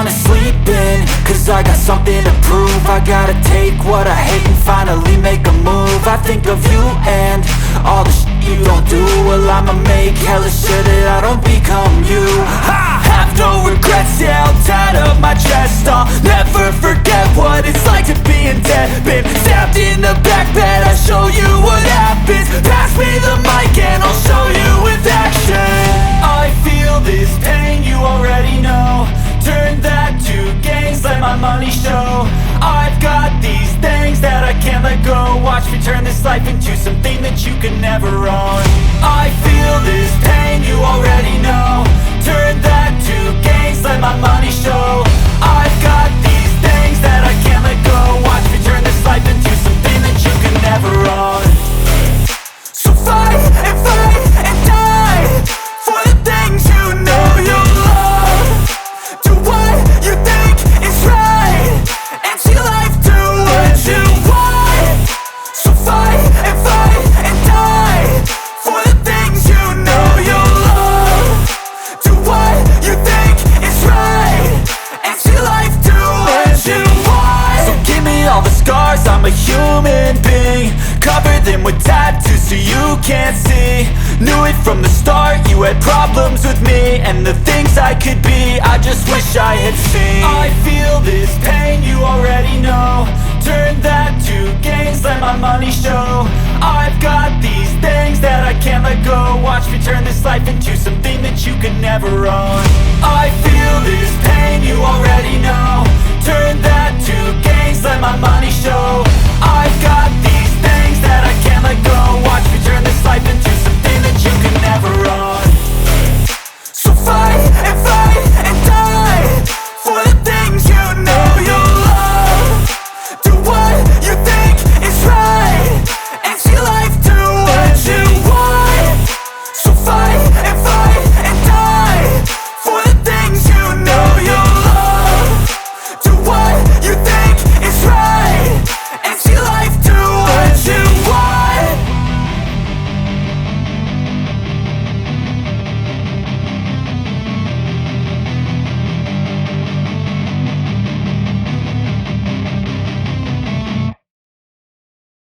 wanna sleep in, cause I got something to prove. I gotta take what I hate and finally make a move. I think of you and all the shit you don't do. Well, I'ma make hella sure that I don't become you. I have no regrets, yeah, I'll tie up my chest. I'll never forget what it's like to be in debt. Been stabbed in the back bed, I'll show you what happens. Pass me the mic and I'll show you with action. I feel this pain, you already know. Turn that to gains, let my money show. I've got these things that I can't let go. Watch me turn this life into something that you can never own. I feel this pain, you already know. Turn that to gains, let my money show. I've got these things that I can't let go. Watch me turn this life into something that you can never own. So fight and die for the things you know you love. Do what you think is right and see life do what you want. So fight and die for the things you know you love. Do what you think is right and see life do what you want. So give me all the scars, I'm a human being. Cover them with tattoos so you can't see. Knew it from the start, you had problems with me and the things I could be, I just wish I had seen. I feel this pain, you already know. Turn that to gains, let my money show. I've got these things that I can't let go. Watch me turn this life into something that you can never own. I feel this pain, you already know. Turn that to gains, let my money show. I've got these things that I can't let go. Watch me turn this life into